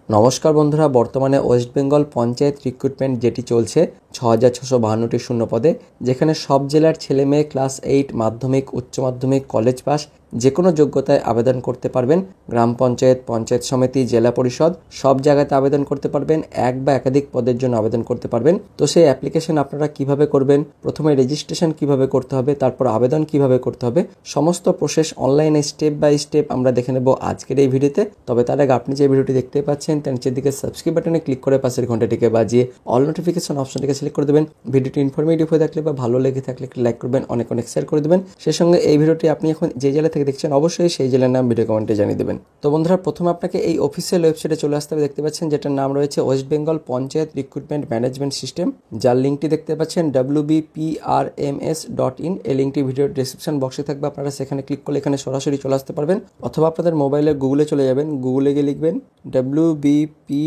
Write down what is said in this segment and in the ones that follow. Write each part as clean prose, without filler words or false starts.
নমস্কার বন্ধুরা, বর্তমানে ওয়েস্ট বেঙ্গল পঞ্চায়েত রিক্রুটমেন্ট যেটি চলছে ৬,৬৫২টি শূন্য পদে, যেখানে সব জেলার ছেলে মেয়ে ক্লাস 8 মাধ্যমিক, উচ্চ মাধ্যমিক, কলেজ পাস যে কোনো যোগ্যতায় আবেদন করতে পারবেন। গ্রাম পঞ্চায়েত, পঞ্চায়েত সমিতি, জেলা পরিষদ সব জায়গাতে আবেদন করতে পারবেন। এক বা একাধিক পদের জন্য আবেদন করতে পারবেন। তো সেই অ্যাপ্লিকেশন আপনারা কিভাবে করবেন, প্রথমে রেজিস্ট্রেশন কিভাবে করতে হবে, তারপর আবেদন কিভাবে করতে হবে, সমস্ত প্রসেস অনলাইনে স্টেপ বাই স্টেপ আমরা দেখে নেব আজকের এই ভিডিওতে। তবে তার আগে আপনি যে ভিডিওটি দেখতে পাচ্ছেন তার নিচের দিকে সাবস্ক্রাইব বাটনে ক্লিক করে পাশের ঘন্টাটিকে বাজিয়ে অল নোটিফিকেশন অপশনটিকে সিলেক্ট করে দেবেন। ভিডিওটি ইনফরমেটিভ হয়ে থাকলে বা ভালো লেগে থাকলে লাইক করবেন, অনেক শেয়ার করে দেবেন। সেই সঙ্গে এই ভিডিওটি আপনি এখন যে জেলা থেকে দেখছেন অবশ্যই সেই জেলার নাম ভিডিও কমেন্টে জানিয়ে দেবেন। তো বন্ধুরা, প্রথমে আপনাকে এই অফিসিয়াল ওয়েবসাইটে চলে আসতে হবে। দেখতে পাচ্ছেন যেটার নাম রয়েছে West Bengal panchayat recruitment management system, যার লিঙ্কটি দেখতে পাচ্ছেন wbprms.in। এই লিঙ্কটি ভিডিওর ডেসক্রিপশন বক্সে থাকবে, আপনারা সেখানে ক্লিক করলে এখানে সরাসরি চলে আসতে পারবেন। অথবা আপনাদের মোবাইলে গুগলে চলে যাবেন, গুগলে গিয়ে লিখবেন WBPRMS,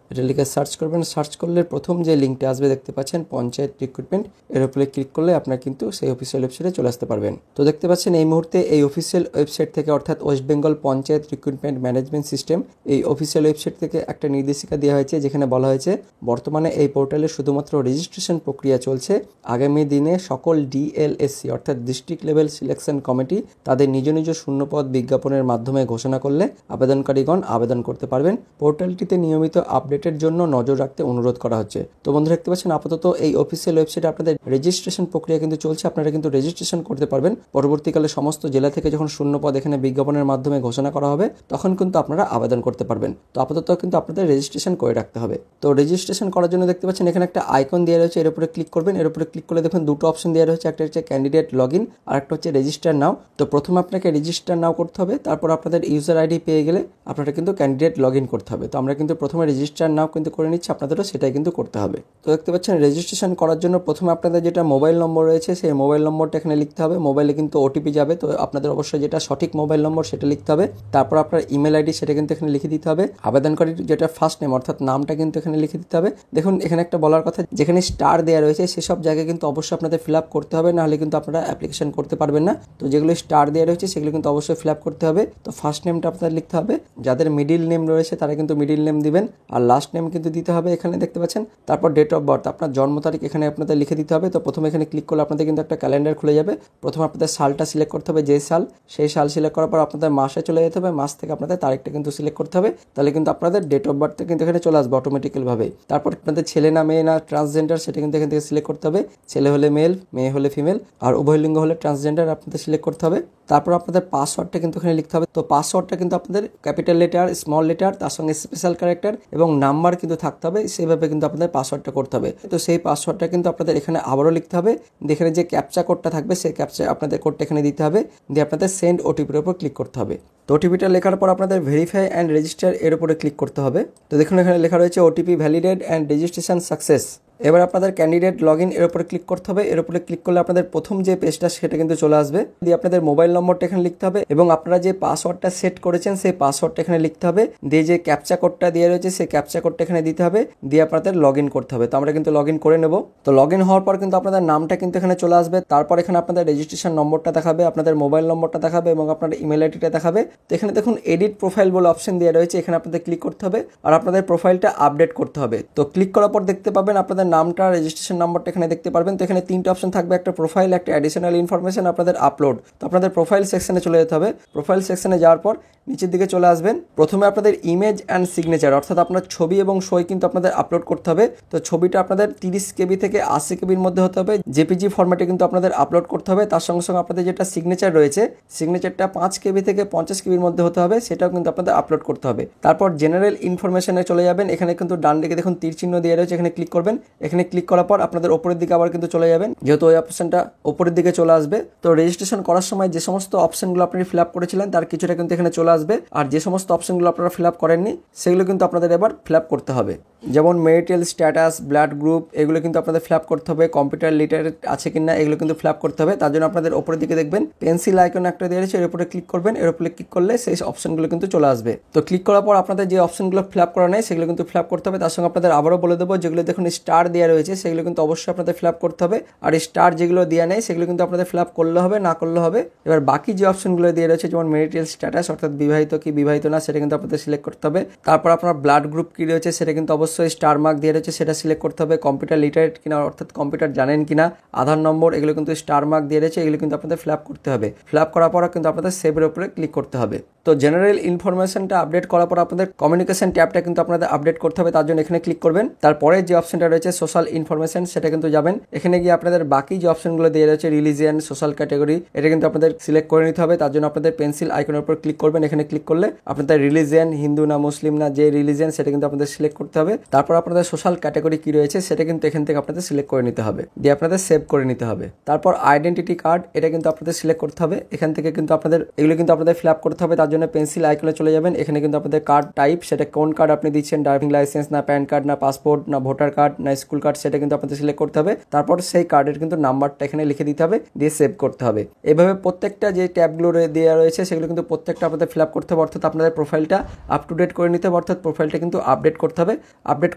এটা লিখে সার্চ করবেন। সার্চ করলে প্রথম যে লিঙ্কটা আসবে দেখতে পাচ্ছেন পঞ্চায়েত রিক্রুটমেন্ট, এর উপরে ক্লিক করলে আপনারা কিন্তু সেই অফিসিয়াল ওয়েবসাইটে চলে আসতে পারবেন। তো দেখতে পাচ্ছেন এই মুহূর্তে এই অফিসিয়াল ওয়েবসাইট থেকে, অর্থাৎ West Bengal panchayat recruitment management system, এই অফিসিয়াল ওয়েবসাইট থেকে একটা নির্দেশিকা দেওয়া হয়েছে, যেখানে বলা হয়েছে বর্তমানে এই পোর্টালে শুধুমাত্র রেজিস্ট্রেশন প্রক্রিয়া চলছে। আগামী দিনে সকল ডিএলএসসি অর্থাৎ ডিস্ট্রিক্ট লেভেল সিলেকশন কমিটি তাদের নিজ নিজ শূন্যপদ বিজ্ঞাপনের মাধ্যমে ঘোষণা করলে আবেদনকারীগণ আবেদন করতে পারবেন। পোর্টালটিতে নিয়মিত আপডেটের জন্য নজর রাখতে অনুরোধ করা হচ্ছে। তো বন্ধুরা, দেখতে পাচ্ছেন আপাতত এই অফিসিয়াল ওয়েবসাইটে আপনাদের রেজিস্ট্রেশন প্রক্রিয়া কিন্তু চলছে। আপনারা কিন্তু রেজিস্ট্রেশন করতে পারবেন। পরবর্তীকালে সমস্ত জেলা থেকে যখন শূন্যপদ এখানে বিজ্ঞাপনের মাধ্যমে ঘোষণা করা হবে তখন কিন্তু আপনারা আবেদন করতে পারবেন। তো আপাতত কিন্তু আপনাদের রেজিস্ট্রেশন করে রাখতে হবে। তো রেজিস্ট্রেশন করার জন্য দেখতে পাচ্ছেন এখানে একটা আইকন দেওয়া রয়েছে, এর উপরে ক্লিক করবেন। এর উপরে ক্লিক করলে দেখুন দুটো অপশন দেওয়া রয়েছে, একটা হচ্ছে ক্যান্ডিডেট লগ ইন আর একটা হচ্ছে রেজিস্টার নাও। তো প্রথমে আপনাকে রেজিস্টার নাও করতে হবে, তারপর আপনাদের ইউজার আইডি পেয়ে গেলে আপনারা কিন্তু ক্যান্ডিডেট লগ ইন করতে হবে। তো আমরা কিন্তু প্রথমে রেজিস্টার নাও কিন্তু করে নিচ্ছি, আপনাদেরও সেটাই কিন্তু করতে হবে। তো দেখতে পাচ্ছেন রেজিস্ট্রেশন করার জন্য প্রথমে আপনাদের যেটা মোবাইল নম্বর রয়েছে সেই মোবাইল নম্বরটা এখানে লিখতে হবে। মোবাইলে কিন্তু ওটিপি যাবে, তো আপনাদের অবশ্যই যেটা সঠিক মোবাইল নম্বর সেটা লিখতে হবে। তারপর আপনার ইমেল আইডি সেটা কিন্তু এখানে লিখে দিতে হবে। আবেদনকারীর যেটা ফার্স্ট নেম অর্থাৎ নামটা কিন্তু এখানে লিখে দিতে হবে। দেখুন এখানে একটা বলার কথা, যেখানে স্টার দেওয়া রয়েছে সেসব জায়গায় কিন্তু অবশ্যই আপনাদের ফিল আপ করতে হবে, নাহলে কিন্তু আপনারা অ্যাপ্লিকেশন করতে পারবেন না। তো যেগুলো স্টার দেওয়া রয়েছে সেগুলো কিন্তু অবশ্যই ফিল আপ করতে হবে। তো ফার্স্ট নেমটা আপনাদের লিখতে হবে, যাদের মিডিল নেম রয়েছে তারা কিন্তু মিডিল নেম দিবেন, আর লাস্ট নেম কিন্তু দিতে হবে এখানে দেখতে পাচ্ছেন। তারপর ডেট অফ বার্থ, আপনার জন্ম তারিখ এখানে আপনাদের লিখে দিতে হবে। তো প্রথমে এখানে ক্লিক করলে আপনাদের কিন্তু একটা ক্যালেন্ডার খুলে যাবে। প্রথমে আপনাদের সালটা সিলেক্ট করতে হবে, যে সাল, সেই সাল সিলেক্ট করার পর আপনাদের মাসে চলে যেতে হবে, মাস থেকে আপনাদের তারিখটা কিন্তু সিলেক্ট করতে হবে। তাহলে কিন্তু আপনাদের ডেট অফ বার্থটা কিন্তু এখানে চলে আসবে অটোমেটিক্যাল ভাবে। তারপর আপনাদের ছেলে না মেয়ে না ট্রান্সজেন্ডার সেটা কিন্তু এখান থেকে সিলেক্ট করতে হবে। ছেলে হলে মেল, মেয়ে হলে ফিমেল, আর উভয় লিঙ্গ হলে ট্রান্সজেন্ডার আপনাদের সিলেক্ট করতে হবে। তারপর আপনাদের পাসওয়ার্ডটা কিন্তু এখানে লিখতে হবে। তো পাসওয়ার্ডটা কিন্তু আপনাদের ক্যাপিটাল লেটার, স্মল লেটার, তার সঙ্গে স্পেশাল ক্যারেক্টার এবং নাম্বার কিন্তু থাকতে হবে, সেইভাবে কিন্তু আপনাদের পাসওয়ার্ডটা করতে হবে। তো সেই পাসওয়ার্ডটা কিন্তু আপনাদের এখানে আবারও লিখতে হবে। এখানে যে ক্যাপচা কোডটা থাকবে সেই ক্যাপচা আপনাদের কোডটা এখানে দিতে হবে, দিয়ে আপনাদের সেন্ড ওটিপির উপর ক্লিক করতে হবে। তো ওটিপিটা লেখার পর আপনাদের ভেরিফাই অ্যান্ড রেজিস্টার এর উপরে ক্লিক করতে হবে। তো দেখুন এখানে লেখা রয়েছে OTP validated and registration success. এবার আপনাদের ক্যান্ডিডেট লগ ইন এর উপরে ক্লিক করতে হবে। এর উপরে ক্লিক করলে আপনাদের প্রথম যে পেজটা সেটা কিন্তু চলে আসবে, দিয়ে আপনাদের মোবাইল নম্বরটা এখানে লিখতে হবে এবং আপনারা যে পাসওয়ার্ডটা সেট করেছেন সেই পাসওয়ার্ডটা এখানে লিখতে হবে, দিয়ে যে ক্যাপচা কোডটা দিয়ে রয়েছে সেই ক্যাপচা কোডটা এখানে দিতে হবে, দিয়ে আপনাদের লগ ইন করতে হবে। তো আমরা কিন্তু লগ ইন করে নেব। তো লগ ইন হওয়ার পর কিন্তু আপনাদের নামটা কিন্তু এখানে চলে আসবে। তারপর এখানে আপনাদের রেজিস্ট্রেশন নম্বরটা দেখাবে, আপনাদের মোবাইল নম্বরটা দেখাবে এবং আপনার ইমেল আইডিটা দেখাবে। তো এখানে দেখুন এডিট প্রোফাইল বলে অপশন দেওয়া রয়েছে, এখানে আপনাদের ক্লিক করতে হবে আর আপনাদের প্রোফাইলটা আপডেট করতে হবে। তো ক্লিক করার পর দেখতে পাবেন আপনাদের নামটা, রেজিস্ট্রেশন নাম্বারটা এখানে দেখতে পারবেন। তো এখানে তিনটা অপশন থাকবে, একটা প্রোফাইল, একটা অ্যাডিশনাল ইনফরমেশন, আপনাদের আপলোড। তো আপনাদের প্রোফাইল সেকশনে চলে যেতে হবে। প্রোফাইল সেকশনে যাওয়ার পর নিচের দিকে চলে আসবেন। প্রথমে আপনাদের ইমেজ অ্যান্ড সিগনেচার অর্থাৎ আপনার ছবি এবং সই কিন্তু আপনাদের আপলোড করতে হবে। তো ছবিটা আপনাদের 30 কেবি থেকে 80 কেবির মধ্যে হতে হবে, জেপিজি ফরম্যাটে কিন্তু আপনাদের আপলোড করতে হবে। তার সঙ্গে সঙ্গে আপনাদের যেটা সিগনেচার রয়েছে সিগনেচারটা 5 কেবি থেকে 50 কেবির মধ্যে হতে হবে, সেটাও কিন্তু আপনাদের আপলোড করতে হবে। তারপর জেনারেল ইনফরমেশনে চলে যাবেন। এখানে কিন্তু ডান দিকে দেখুন তীর চিহ্ন দেওয়া রয়েছে, এখানে ক্লিক করবেন। এখানে ক্লিক করার পর আপনাদের ওপরের দিকে আবার কিন্তু চলে যাবেন, যেহেতু ওই অপশনটা ওপরের দিকে চলে আসবে। তো রেজিস্ট্রেশন করার সময় যে সমস্ত অপশনগুলো আপনি ফিল আপ করেছিলেন তার কিছুটা কিন্তু এখানে চলে আসবে, আর যে সমস্ত অপশনগুলো আপনারা ফিল আপ করেননি সেগুলো কিন্তু আপনাদের এবার ফিল আপ করতে হবে। যেমন মেরিটাল স্ট্যাটাস, ব্লাড গ্রুপ, এগুলো কিন্তু আপনাদের ফিল আপ করতে হবে। কম্পিউটার লিটারেট আছে কিনা এগুলো কিন্তু ফিল আপ করতে হবে। তার জন্য আপনাদের ওপরের দিকে দেখবেন পেন্সিল আইকন একটা দিয়ে রয়েছে, এর উপরে ক্লিক করবেন। এর উপরে ক্লিক করলে সেই অপশনগুলো কিন্তু চলে আসবে। তো ক্লিক করার পর আপনাদের যে অপশনগুলো ফিল আপ করা নেই সেগুলো কিন্তু ফিল আপ করতে হবে। তার সঙ্গে আপনাদের আবারও বলে দেবো, যেগুলো দেখুন স্টার দেওয়া রয়েছে সেগুলো কিন্তু অবশ্যই আপনাদের ফিল আপ করতে হবে, আর স্টার যেগুলো দেওয়া নেই সেগুলো কিন্তু আপনাদের ফিল আপ করলে হবে, না করলে হবে। এবার বাকি যে অপশনগুলো দিয়ে রয়েছে যেমন ম্যারিটাল স্ট্যাটাস অর্থাৎ বিবাহিত কি বিবাহিত না সেটা কিন্তু আপনাদের সিলেক্ট করতে হবে। তারপর আপনার ব্লাড গ্রুপ কি রয়েছে সেটা কিন্তু অবশ্যই স্টার মার্ক দিয়ে রয়েছে সেটা সিলেক্ট করতে হবে। কম্পিউটার লিটারেট কিনা অর্থাৎ কম্পিউটার জানেন কিনা, আধার নম্বর এগুলো কিন্তু স্টার মার্ক দিয়ে রয়েছে, এগুলো কিন্তু আপনাদের ফিল আপ করতে হবে। ফিল আপ করার পর কিন্তু আপনাদের সেভের উপরে ক্লিক করতে হবে। তো জেনারেল ইনফরমেশনটা আপডেট করার পর আপনাদের কমিউনিকেশন ট্যাবটা কিন্তু আপনাদের আপডেট করতে হবে, তার জন্য এখানে ক্লিক করবেন। তারপরে যে অপশনটা রয়েছে সোশ্যাল ইনফরমেশন সেটা কিন্তু যাবেন, এখানে গিয়ে আপনাদের বাকি যে অপশনগুলো দিয়ে রয়েছে রিলিজিয়ান, সোশ্যাল ক্যাটাগরি এটা কিন্তু আপনাদের সিলেক্ট করে নিতে হবে। তার জন্য আপনাদের পেন্সিল আইকনের উপর ক্লিক করবেন, এখানে ক্লিক করলে আপনাদের রিলিজিয়ান হিন্দু না মুসলিম না যে রিলিজিয়ান সেটা কিন্তু আপনাদের সিলেক্ট করতে হবে। তারপর আপনাদের সোশ্যাল ক্যাটাগরি কি রয়েছে সেটা কিন্তু এখান থেকে আপনাদের সিলেক্ট করে নিতে হবে, দিয়ে আপনাদের সেভ করে নিতে হবে। তারপর আইডেন্টিটি কার্ড এটা কিন্তু আপনাদের সিলেক্ট করতে হবে, এখান থেকে কিন্তু আপনাদের এগুলো কিন্তু আপনাদের ফিল আপ করতে হবে। তার জন্য পেন্সিল আইকনে চলে যাবেন, এখানে কিন্তু আপনাদের কার্ড টাইপ সেটা কোন কার্ড আপনি দিচ্ছেন, ড্রাইভিং লাইসেন্স না প্যান কার্ড না পাসপোর্ট না ভোটার কার্ড না স্কুল কার্ড সেটা কিন্তু আপনাদের সিলেক্ট করতে হবে। তারপর সেই কার্ডের কিন্তু নাম্বারটা এখানে লিখে দিতে হবে, দিয়ে সেভ করতে হবে। এভাবে প্রত্যেকটা যে ট্যাবগুলো দেওয়া রয়েছে সেগুলো কিন্তু প্রত্যেকটা আপনাদের ফিল আপ করতে হবে, অর্থাৎ আপনাদের প্রোফাইলটা আপ টু ডেট করে নিতে হবে, অর্থাৎ প্রোফাইলটা কিন্তু আপডেট করতে হবে। আপডেট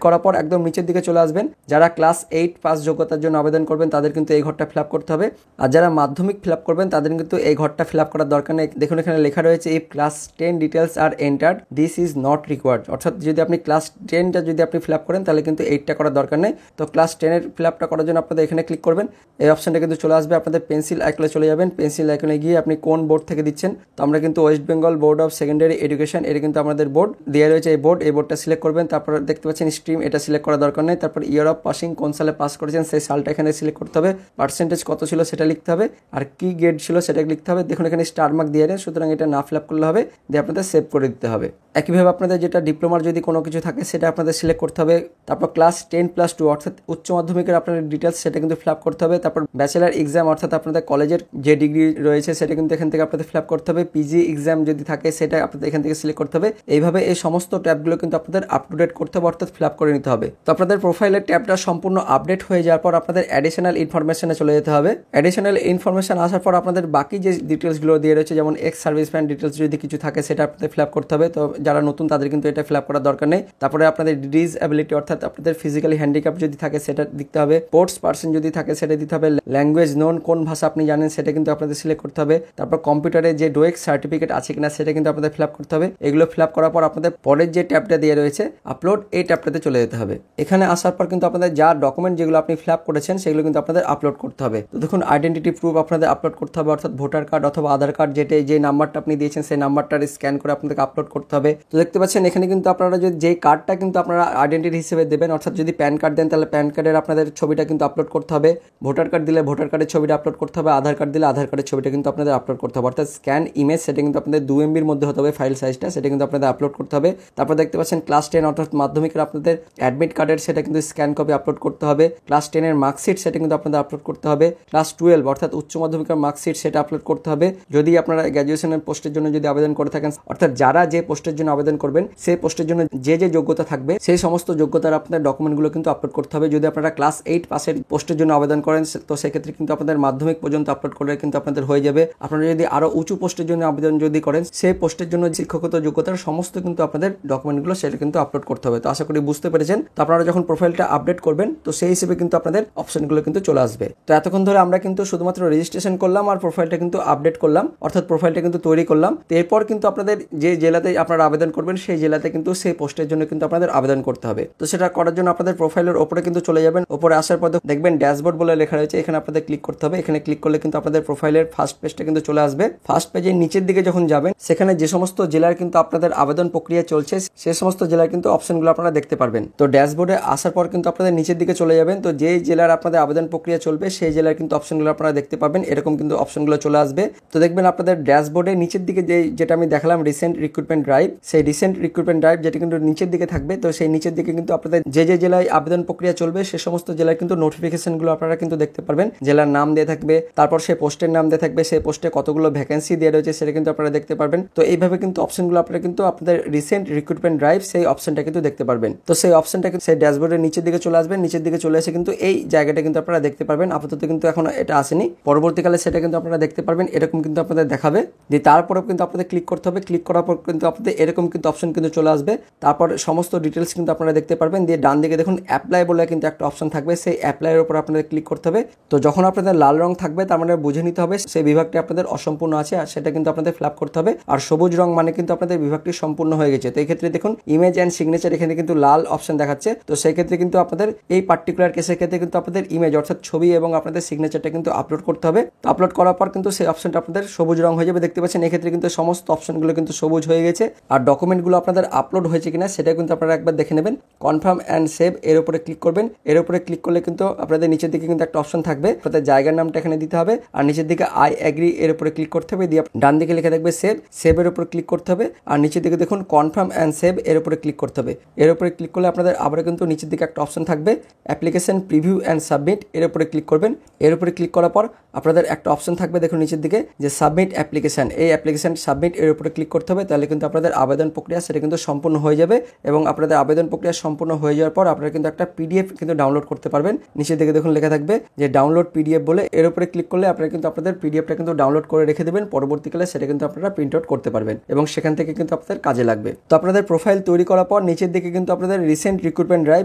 করার পর একদম নিচের দিকে চলে আসবেন, যারা ক্লাস 8 পাস যোগ্যতার জন্য আবেদন করবেন তাদের কিন্তু এই ঘরটা ফিল আপ করতে হবে, আর যারা মাধ্যমিক ফিল আপ করবেন তাদের কিন্তু এই ঘরটা ফিল আপ করার দরকার নেই। দেখুন এখানে লেখা রয়েছে if class 10 details are entered this is not required, অর্থাৎ যদি আপনি ক্লাস 10টা যদি আপনি ফিল আপ করেন তাহলে কিন্তু 8টা করার দরকার নেই। তো ক্লাস 10-এর ফিল আপটা করার জন্য আপনাদের এখানে ক্লিক করবেন, এই অপশনটা কিন্তু চলে আসবে, আপনাদের পেন্সিল আইকনে চলে যাবেন, পেন্সিল আইকনে গিয়ে আপনি কোন বোর্ড থেকে দিচ্ছেন। তো আমরা কিন্তু West Bengal board of secondary education এটা কিন্তু আমাদের বোর্ড দেওয়া রয়েছে, এই বোর্ডটা সিলেক্ট করবেন। তারপর দেখতে পাচ্ছেন স্ট্রিম এটা সিলেক্ট করার দরকার নেই। তারপর ইয়ার অফ পাসিং কোন সালে পাস করেছেন সেই সালটা এখানে সিলেক্ট করতে হবে, পার্সেন্টেজ কত ছিল সেটা লিখতে হবে, আর কি গ্রেড ছিল সেটা লিখতে হবে। দেখুন এখানে স্টার মার্ক দিয়ে দেন, সুতরাং এটা না ফিল আপ করলে হবে, দিয়ে আপনাদের সেভ করে দিতে হবে। একইভাবে আপনাদের যেটা ডিপ্লোমার যদি কোনো কিছু থাকে সেটা আপনাদের সিলেক্ট করতে হবে। তারপর ক্লাস 10+2 অর্থাৎ উচ্চ মাধ্যমিকের আপনাদের ডিটেলস সেটা কিন্তু ফিল আপ করতে হবে। তারপর ব্যাচেলার এক্সাম অর্থাৎ আপনাদের কলেজের যে ডিগ্রি রয়েছে সেটা কিন্তু এখান থেকে আপনাদের ফিল আপ করতে হবে। পিজি এক্সাম যদি থাকে সেটা আপনাদের এখান থেকে সিলেক্ট করতে হবে। এইভাবে এই সমস্ত ট্যাবগুলো কিন্তু আপনাদের আপ টু ডেট করতে হবে, অর্থাৎ ফিল আপ করে নিতে হবে। তো আপনাদের প্রোফাইলের ট্যাবটা সম্পূর্ণ আপডেট হয়ে যাওয়ার পর আপনাদের অ্যাডিশনাল ইনফরমেশনে চলে যেতে হবে। অ্যাডিশনাল ইনফরমেশন আসার পর আপনাদের বাকি যে ডিটেলসগুলো দিয়ে রয়েছে যেমন এক্স সার্ভিসম্যান ডিটেলস যদি কিছু থাকে সেটা আপনাদের ফিল আপ করতে হবে। তো যারা নতুন তাদের কিন্তু এটা ফিল আপ করার দরকার নেই। তারপরে আপনাদের ডিসএবিলিটি অর্থাৎ আপনাদের ফিজিক্যালি হ্যান্ডিক্যাপ যদি থাকে সেটা দিতে হবে, স্পোর্টস পার্সন যদি থাকে সেটা দিতে হবে, ল্যাঙ্গুয়েজ নোন কোন ভাষা আপনি জানেন সেটা কিন্তু আপনাদের সিলেক্ট করতে হবে। তারপর কম্পিউটারে যে ডোয়েক সার্টিফিকেট আছে কিনা সেটা কিন্তু আপনাদের ফিল আপ করতে হবে। এগুলো ফিল আপ করার পর আপনাদের পরের যে ট্যাবটা দিয়ে রয়েছে আপলোড, এই ট্যাবটাতে চলে যেতে হবে। এখানে আসার পর কিন্তু আপনাদের যা ডকুমেন্ট যেগুলো আপনি ফিল আপ করেছেন সেগুলো কিন্তু আপনাদের আপলোড করতে হবে। তো দেখুন আইডেন্টিটি প্রুফ আপনাদের আপলোড করতে হবে, অর্থাৎ ভোটার কার্ড অথবা আধার কার্ড যেটা যে নাম্বারটা আপনি দিয়েছেন সেই নাম্বারটা স্ক্যান করে আপনাদেরকে আপলোড করতে হবে। তো দেখতে পাচ্ছেন এখানে কিন্তু আপনারা যদি যে কার্ডটা কিন্তু আপনারা আইডেন্টিটি হিসেবে দেবেন, অর্থাৎ যদি প্যান কার্ড দেন তাহলে প্যান কার্ডের আপনাদের ছবিটা কিন্তু আপলোড করতে হবে, ভোটার কার্ড দিলে ভোটার কার্ডের ছবিটা আপলোড করতে হবে, আধার কার্ড দিলে আধার কার্ডের ছবিটা কিন্তু আপনাদের আপলোড করতে হবে, অর্থাৎ স্ক্যান ইমেজ সেটা কিন্তু আপনাদের 2 MBর মধ্যে হতে হবে ফাইল সাইজটা, সেটা কিন্তু আপনাদের আপলোড করতে হবে। তারপর দেখতে পাচ্ছেন ক্লাস 10 অর্থাৎ মাধ্যমিকের আপনাদের অ্যাডমিট কার্ডের সেটা কিন্তু স্ক্যান কপি আপলোড করতে হবে, ক্লাস 10-এর মার্কশিট সেটা কিন্তু আপনাদের আপলোড করতে হবে, ক্লাস 12 অর্থাৎ উচ্চ মাধ্যমিকের মার্কশিট সেটা আপলোড করতে হবে। যদি আপনারা গ্র্যাজুয়েশনের পোস্টের জন্য যদি আবেদন করে থাকেন, অর্থাৎ যারা যে পোস্টের জন্য আবেদন করবেন সেই পোস্টের জন্য যে যে যোগ্যতা থাকবে সেই সমস্ত যোগ্যতার আপনাদের ডকুমেন্টগুলো কিন্তু আপলোড করতে হবে। যদি আপনারা ক্লাস 8 পাসের পোস্টের জন্য আবেদন করেন তো সেক্ষেত্রে কিন্তু আপনাদের মাধ্যমিক পর্যন্ত আপলোড করলে কিন্তু আপনাদের হয়ে যাবে। আপনারা যদি আরো উঁচু পোস্টের জন্য আবেদন যদি করেন সেই পোস্টের জন্য শিক্ষকতা যোগ্যতার সমস্ত কিন্তু আপনাদের ডকুমেন্টগুলো সেটা কিন্তু আপলোড করতে হবে। তো আশা করি বুঝতে পেরেছেন। তো আপনারা যখন প্রোফাইলটা আপডেট করবেন তো সেই হিসেবে কিন্তু আপনাদের অপশনগুলো কিন্তু চলে আসবে। তো এতক্ষণ ধরে আমরা কিন্তু শুধুমাত্র রেজিস্ট্রেশন করলাম আর প্রোফাইলটা কিন্তু আপডেট করলাম, অর্থাৎ প্রোফাইলটা কিন্তু তৈরি করলাম। তো এরপর কিন্তু আপনাদের যে জেলাতে আপনারা আবেদন করবেন সেই জেলাতে কিন্তু সেই পোস্টের জন্য কিন্তু আপনাদের আবেদন করতে হবে। তো সেটা করার জন্য আপনাদের প্রোফাইলের ওপরে কিন্তু চলে যাবেন, ওপরে আসার পর দেখবেন ড্যাশবোর্ড বলে লেখা রয়েছে, এখানে আপনাদের ক্লিক করতে হবে। এখানে ক্লিক করলে কিন্তু আপনাদের প্রোফাইলের ফার্স্ট পেজটা কিন্তু চলে আসবে। ফার্স্ট পেজের নিচের দিকে যখন যাবেন সেখানে যে সমস্ত জেলার কিন্তু আপনাদের আবেদন প্রক্রিয়া চলছে সেই সমস্ত জেলার কিন্তু অপশনগুলো আপনারা দেখতে পারবেন। তো ড্যাশবোর্ডে আসার পর কিন্তু আপনাদের নিচের দিকে চলে যাবেন, তো যেই জেলার আপনাদের আবেদন প্রক্রিয়া চলবে সেই জেলার কিন্তু অপশনগুলো আপনারা দেখতে পাবেন, এরকম কিন্তু অপশনগুলো চলে আসবে। তো দেখবেন আপনাদের ড্যাশবোর্ডে নিচের দিকে যেটা আমি দেখালাম রিসেন্ট রিক্রুটমেন্ট ড্রাইভ, সেই রিসেন্ট রিক্রুটমেন্ট ড্রাইভ যেটা কিন্তু নিচের দিকে থাকবে। তো সেই নিচের দিকে কিন্তু আপনাদের যে যে জেলায় আবেদন প্রক্রিয়া চলবে সে সমস্ত জেলায় কিন্তু নোটিফিকেশনগুলো আপনারা কিন্তু দেখতে পারবেন। জেলার নাম দিয়ে থাকবে, তারপর সেই পোস্টের নাম দিয়ে থাকবে, সেই পোস্টে কতগুলো ভ্যাকেন্সি দেওয়া রয়েছে সেটা কিন্তু আপনারা দেখতে পারবেন। তো এইভাবে কিন্তু অপশনগুলো আপনারা কিন্তু আপনাদের রিসেন্ট রিক্রুটমেন্ট ড্রাইভ সেই অপশনটা কিন্তু দেখতে পারবেন। তো সেই অপশনটা কিন্তু সেই ড্যাশবোর্ডের নিচের দিকে চলে আসবেন, নিচের দিকে চলে এসে কিন্তু এই জায়গাটা কিন্তু আপনারা দেখতে পারবেন। আপাতত কিন্তু এখন এটা আসেনি, পরবর্তীকালে সেটা কিন্তু আপনারা দেখতে পারবেন, এরকম কিন্তু আপনাদের দেখাবে। দিয়ে তারপরে কিন্তু আপনাদের ক্লিক করতে হবে, ক্লিক করার পর কিন্তু আপনাদের এরকম কিন্তু অপশন কিন্তু চলে আসবে। তারপর সমস্ত ডিটেলস কিন্তু আপনারা দেখতে পারবেন। দিয়ে ডান দিকে দেখুন অ্যাপ্লাই বলে কিন্তু একটা অপশন থাকবে, সেই অ্যাপ্লাইয়ের উপর আপনাদের ক্লিক করতে হবে। তো যখন আপনাদের লাল রং থাকবে তার মানে বুঝে নিতে হবে সেই বিভাগটি আপনাদের অসম্পূর্ণ আছে, আর সেটা কিন্তু আপনাদের ফিল আপ করতে হবে। আর সবুজ রং মানে কিন্তু আপনাদের বিভাগটি সম্পূর্ণ হয়ে গেছে। তো এই ক্ষেত্রে দেখুন ইমেজ অ্যান্ড সিগনেচার এখানে কিন্তু লাল অপশন দেখাচ্ছে। তো সেই ক্ষেত্রে কিন্তু আপনাদের এই পার্টিকুলার কেসের ক্ষেত্রে কিন্তু আপনাদের ইমেজ অর্থাৎ ছবি এবং আপনাদের সিগনেচারটা কিন্তু আপলোড করতে হবে। তো আপলোড করার পর কিন্তু সেই অপশনটা আপনাদের সবুজ রং হয়ে যাবে। দেখতে পাচ্ছেন এক্ষেত্রে কিন্তু সমস্ত অপশনগুলো কিন্তু সবুজ হয়ে গেছে। আর ডকুমেন্টগুলো আপনাদের আপলোড হয়েছে কিনা সেটা কিন্তু আপনারা একবার দেখে নেবেন। কনফার্ম অ্যান্ড সেভ এর উপরে ক্লিক করবেন। এর উপরে ক্লিক করলে কিন্তু আপনাদের নিচের দিকে কিন্তু একটা অপশন থাকবে, আপনাদের জায়গার নামটা এখানে দিতে হবে। আর নিচের দিকে আই এগ্রি এর উপরে ক্লিক করতে হবে, দিয়ে ডান দিকে লেখা থাকবে সেভ, সেভের উপর ক্লিক করতে হবে। আর নিচের দিকে দেখুন কনফার্ম অ্যান্ড সেভ এর উপরে ক্লিক করতে হবে। এর উপরে ক্লিক করলে আপনাদের আবার কিন্তু নিচের দিকে একটা অপশন থাকবে অ্যাপ্লিকেশন প্রিভিউ অ্যান্ড সাবমিট, এর উপরে ক্লিক করবেন। এর উপরে ক্লিক করার পর আপনাদের একটা অপশন থাকবে দেখুন নিচের দিকে যে সাবমিট অ্যাপ্লিকেশন, এই অ্যাপ্লিকেশন সাবমিট এর উপরে ক্লিক করতে হবে। তাহলে কিন্তু আপনাদের আবেদন প্রক্রিয়া সেটা কিন্তু সম্পূর্ণ হয়ে যাবে। এবং আপনাদের আবেদন প্রক্রিয়া সম্পূর্ণ হয়ে যাওয়ার পর আপনারা কিন্তু একটা পিডিএফ কিন্তু ডাউনলোড করতে পারবেন। নিচের দিকে দেখুন লেখা থাকবে যে ডাউনলোড পিডিএফ বলে, এর উপরে ক্লিক করলে আপনারা কিন্তু আপনাদের পিডিএফটা কিন্তু ডাউনলোড করে রেখে দেবেন। পরবর্তীকালে সেটা কিন্তু আপনারা প্রিন্ট আউট করতে পারবেন এবং সেখান থেকে কিন্তু আপনাদের কাজে লাগবে। তো আপনাদের প্রোফাইল তৈরি করার পর নিচের দিকে কিন্তু আপনাদের রিসেন্ট রিক্রুটমেন্ট ড্রাইভ,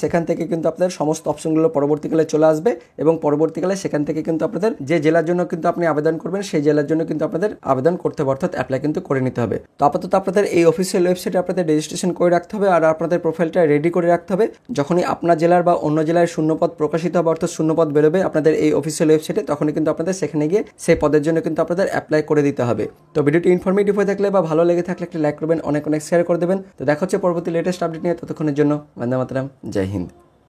সেখান থেকে কিন্তু আপনাদের সমস্ত অপশনগুলো পরবর্তীকালে চলে আসবে এবং পরবর্তীকালে সেখান থেকে কিন্তু আপনাদের যে জেলার জন্য কিন্তু আপনি আবেদন করবেন সেই জেলার জন্য কিন্তু আপনাদের আবেদন করতে হবে, অর্থাৎ অ্যাপ্লাই কিন্তু করে নিতে হবে। তো আপাতত আপনাদের এই অফিসিয়াল ওয়েবসাইটে আপনাদের রেজিস্ট্রেশন করে রাখতে হবে আর আপনাদের প্রোফাইলটা রেডি করে রাখতে হবে। যখনই আপনার জেলার বা অন্য জেলার শূন্যপদ প্রকাশিত হবে, অর্থাৎ শূন্যপদ বেরোবে আপনাদের এই অফিসিয়াল ওয়েবসাইটে, তখনই কিন্তু আপনাদের সেখানে গিয়ে সেই পদের জন্য কিন্তু আপনাদের অ্যাপ্লাই করে দিতে হবে। তো ভিডিওটি ইনফরমেটিভ হয়ে থাকলে বা ভালো লেগে থাকলে একটা লাইক করবেন, অনেক শেয়ার করে দেবেন। তো দেখা হচ্ছে পরবর্তী লেটেস্ট আপডেট নিয়ে, ততক্ষণের জন্য বন্দে মাতরম, জয় হিন্দ।